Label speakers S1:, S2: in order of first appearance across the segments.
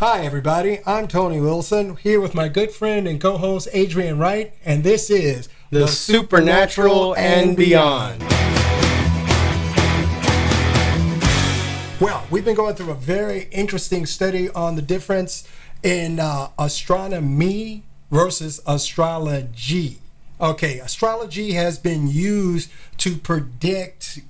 S1: Hi, everybody. I'm Tony Wilson, here with my good friend and co-host Adrian Wright, and this is
S2: The Supernatural and Beyond.
S1: Well, we've been going through a very interesting study on the difference in astronomy versus astrology. Okay, astrology has been used to predict,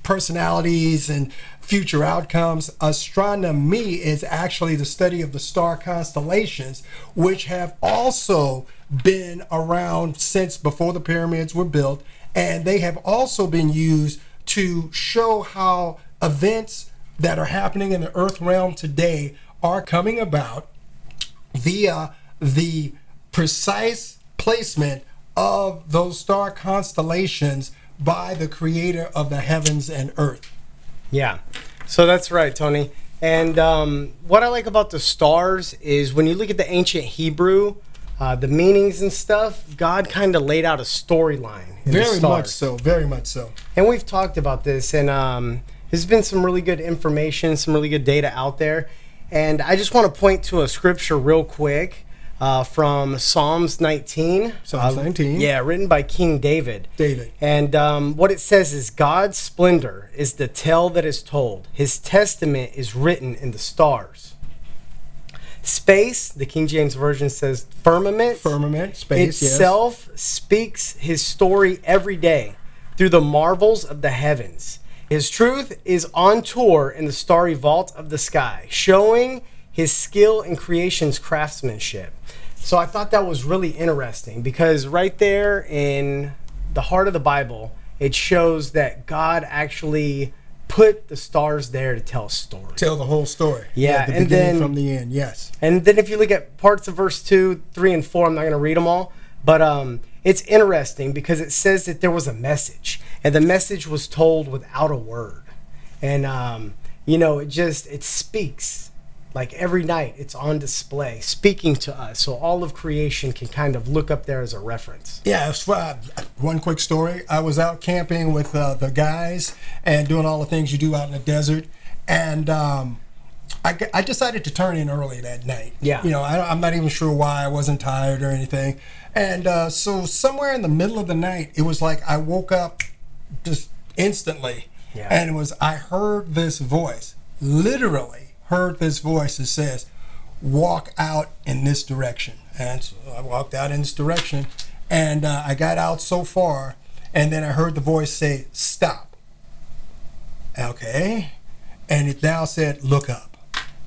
S1: personalities and future outcomes. Astronomy is actually the study of the star constellations, which have also been around since before the pyramids were built, and they have also been used to show how events that are happening in the earth realm today are coming about via the precise placement of those star constellations by the creator of the heavens and earth.
S2: Yeah, so that's right, Tony. And what I like about the stars is when you look at the ancient Hebrew, the meanings and stuff, God kind of laid out a storyline.
S1: Very much so, very much so.
S2: And we've talked about this, and there's been some really good information, some really good data out there. And I just want to point to a scripture real quick from Psalms 19.
S1: Psalms 19.
S2: Yeah, written by King David. And what it says is, God's splendor is the tale that is told. His testament is written in the stars. Space, the King James Version says firmament.
S1: Firmament, space,
S2: itself speaks his story every day through the marvels of the heavens. His truth is on tour in the starry vault of the sky, showing his skill in creation's craftsmanship. So I thought that was really interesting because right there in the heart of the Bible, it shows that God actually put the stars there to tell a story.
S1: Tell the whole story.
S2: Yeah,
S1: the
S2: and
S1: beginning
S2: then
S1: from the end, yes.
S2: And then if you look at parts of verse 2, 3, and 4, I'm not going to read them all, but it's interesting because it says that there was a message, and the message was told without a word. And, it speaks. Like every night, it's on display, speaking to us, so all of creation can kind of look up there as a reference.
S1: Yeah, one quick story. I was out camping with the guys and doing all the things you do out in the desert, and I decided to turn in early that night.
S2: Yeah.
S1: I'm not even sure why. I wasn't tired or anything. And so somewhere in the middle of the night, it was like I woke up just instantly, and I heard this voice, literally heard this voice that says, walk out in this direction. And so I walked out in this direction, and I got out so far, and then I heard the voice say, stop. Okay. And it now said, look up.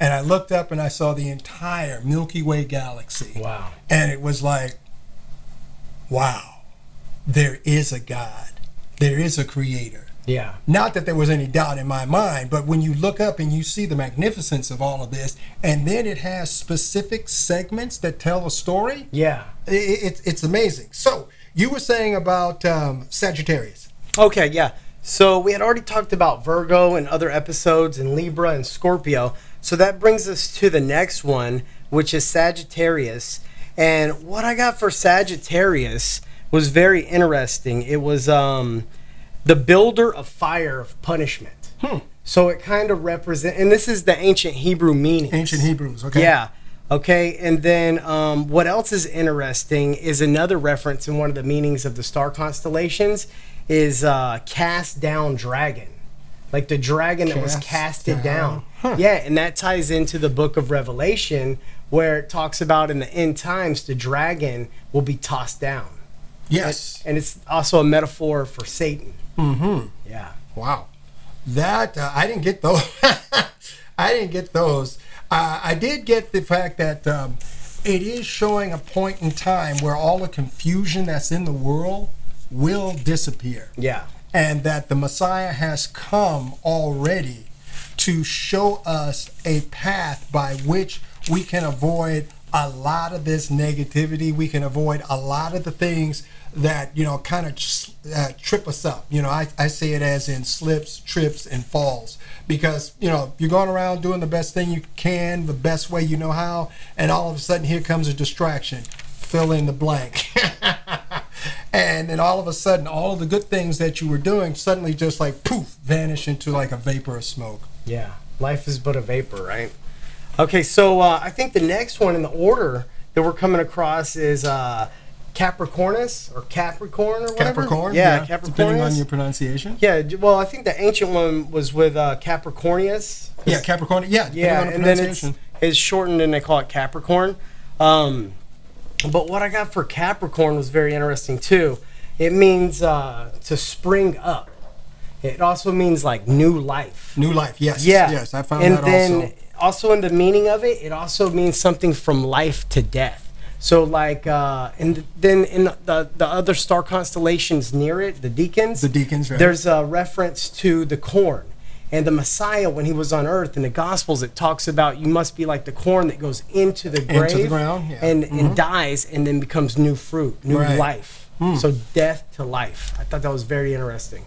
S1: And I looked up and I saw the entire Milky Way galaxy.
S2: Wow.
S1: And it was like, wow, there is a God. There is a creator.
S2: Yeah.
S1: Not that there was any doubt in my mind, but when you look up and you see the magnificence of all of this, and then it has specific segments that tell a story.
S2: Yeah.
S1: It's amazing. So you were saying about Sagittarius.
S2: Okay, yeah. So we had already talked about Virgo and other episodes, and Libra and Scorpio. So that brings us to the next one, which is Sagittarius. And what I got for Sagittarius was very interesting. It was the builder of fire of punishment. So it kind of represents, and this is the ancient Hebrew meaning.
S1: Ancient Hebrews, okay.
S2: Yeah. Okay, and then what else is interesting is another reference in one of the meanings of the star constellations is cast down dragon. Like the dragon that was casted down. Yeah, and that ties into the book of Revelation where it talks about in the end times the dragon will be tossed down.
S1: Yes.
S2: And it's also a metaphor for Satan.
S1: Mm-hmm.
S2: Yeah.
S1: Wow. That, I didn't get those. I didn't get those. I did get the fact that it is showing a point in time where all the confusion that's in the world will disappear.
S2: Yeah.
S1: And that the Messiah has come already to show us a path by which we can avoid a lot of this negativity. We can avoid a lot of the things that, kind of trip us up. I say it as in slips, trips, and falls. Because, you're going around doing the best thing you can, the best way you know how, and all of a sudden here comes a distraction. Fill in the blank. And then all of a sudden, all of the good things that you were doing suddenly just like poof, vanish into like a vapor of smoke.
S2: Yeah, life is but a vapor, right? Okay, so I think the next one in the order that we're coming across is Capricornus or Capricorn or whatever.
S1: Capricorn,
S2: Yeah,
S1: Capricornus.
S2: Capricornus.
S1: Depending on your pronunciation.
S2: Yeah, well, I think the ancient one was with Capricornius.
S1: Yeah, Capricorn. Yeah,
S2: Yeah,
S1: on the
S2: and then
S1: pronunciation.
S2: it's shortened and they call it Capricorn. But what I got for Capricorn was very interesting too. It means to spring up. It also means like new life.
S1: New life. Yes.
S2: Yeah.
S1: Yes, I found
S2: and
S1: that
S2: then also in the meaning of it, it also means something from life to death. So like, and then in the other star constellations near it, the deacons.
S1: The deacons, right.
S2: There's a reference to the corn. And the Messiah, when he was on earth, in the Gospels, it talks about you must be like the corn that goes into the grave,
S1: Into the ground, yeah.
S2: and dies, and then becomes new fruit, new
S1: Right.
S2: life. So death to life. I thought that was very interesting.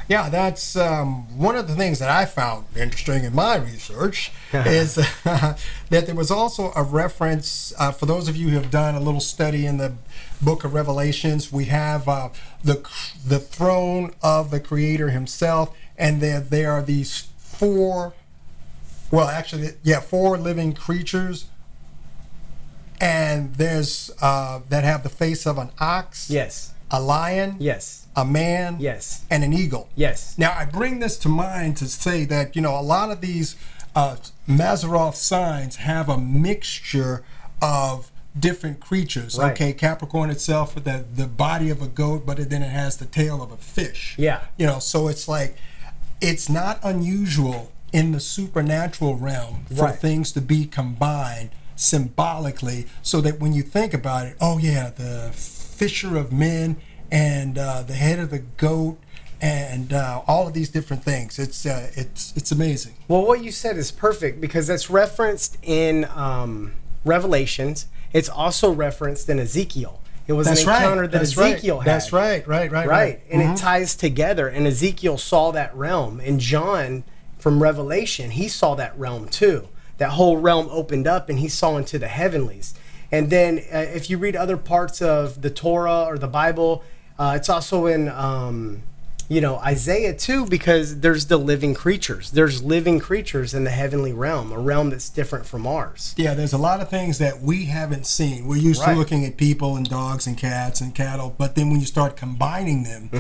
S1: Yeah, that's one of the things that I found interesting in my research is that there was also a reference, for those of you who have done a little study in the book of Revelations, we have the throne of the Creator himself, and there are these four living creatures, and there's that have the face of an ox,
S2: Yes.
S1: a lion,
S2: Yes.
S1: a man,
S2: Yes.
S1: and an eagle.
S2: Yes.
S1: Now, I bring this to mind to say that, a lot of these Mazzaroth signs have a mixture of different creatures.
S2: Right.
S1: Okay, Capricorn itself with the body of a goat, but then it has the tail of a fish.
S2: Yeah.
S1: So it's like, it's not unusual in the supernatural realm for
S2: Right.
S1: things to be combined symbolically, so that when you think about it, oh yeah, the fisher of men and the head of the goat and all of these different things. It's amazing.
S2: Well, what you said is perfect because that's referenced in Revelations. It's also referenced in Ezekiel. It was
S1: That's
S2: an
S1: right.
S2: encounter that
S1: That's
S2: Ezekiel
S1: right.
S2: had.
S1: That's right. Right.
S2: Right. And it ties together. And Ezekiel saw that realm. And John from Revelation, he saw that realm too. That whole realm opened up and he saw into the heavenlies. And then if you read other parts of the Torah or the Bible, it's also in Isaiah too, because there's the living creatures. There's living creatures in the heavenly realm, a realm that's different from ours.
S1: Yeah, there's a lot of things that we haven't seen. We're used to
S2: Right.
S1: looking at people and dogs and cats and cattle, but then when you start combining them,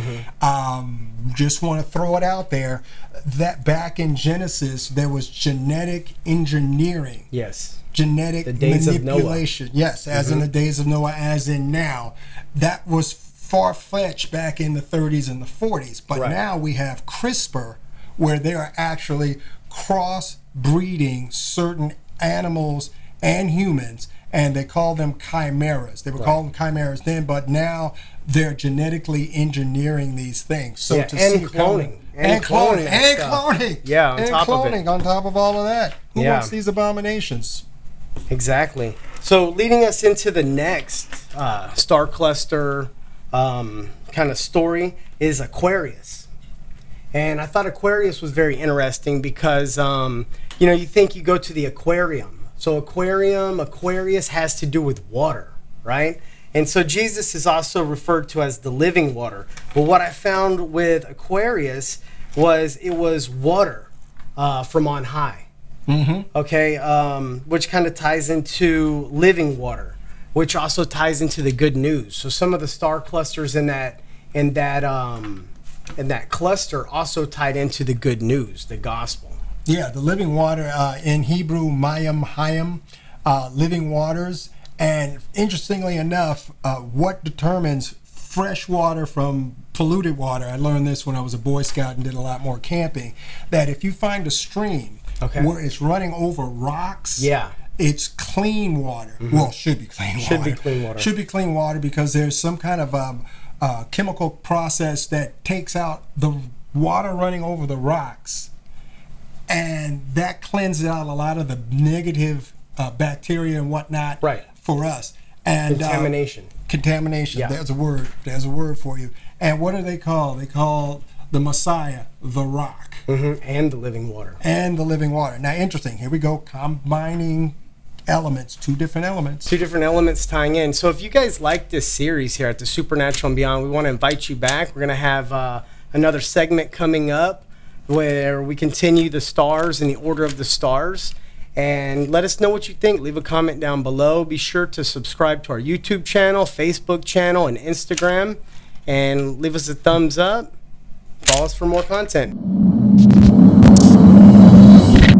S1: just want to throw it out there that back in Genesis, there was genetic engineering.
S2: Yes.
S1: Genetic
S2: The days of Noah.
S1: manipulation. Yes, as in the days of Noah, as in now. That was far-fetched back in the 30s and the 40s. But
S2: Right.
S1: now we have CRISPR, where they are actually cross-breeding certain animals and humans, and they call them chimeras. They were calling them chimeras then, but now they're genetically engineering these things. So
S2: Yeah,
S1: to
S2: and
S1: see
S2: cloning.
S1: and cloning,
S2: that
S1: and
S2: stuff.
S1: cloning,
S2: Yeah, on
S1: and
S2: top of it.
S1: cloning on top of all of that. Who
S2: Yeah.
S1: wants these abominations?
S2: Exactly. So leading us into the next star cluster kind of story is Aquarius. And I thought Aquarius was very interesting because, you think you go to the aquarium. So Aquarius has to do with water, right? And so Jesus is also referred to as the living water. But what I found with Aquarius was it was water from on high. Okay, which kind of ties into living water, which also ties into the good news. So some of the star clusters in that cluster also tied into the good news, the gospel.
S1: Yeah, the living water in Hebrew, Mayim Hayim, living waters. And interestingly enough, what determines fresh water from polluted water? I learned this when I was a Boy Scout and did a lot more camping. That if you find a stream where it's running over rocks, it's clean water. Well, should be clean water.
S2: Should be clean water.
S1: Should be clean water because there's some kind of chemical process that takes out the water running over the rocks, and that cleanses out a lot of the negative bacteria and whatnot for us. And contamination.
S2: Yeah.
S1: There's a word for you. And what do they call? They call the Messiah the rock.
S2: And the living water.
S1: And the living water. Now, interesting. Here we go, combining elements, two different elements
S2: tying in. So if you guys like this series here at the Supernatural and Beyond, we want to invite you back. We're going to have another segment coming up where we continue the stars in the order of the stars. And let us know what you think. Leave a comment down below. Be sure to subscribe to our YouTube channel, Facebook channel, and Instagram. And leave us a thumbs up. Follow us for more content.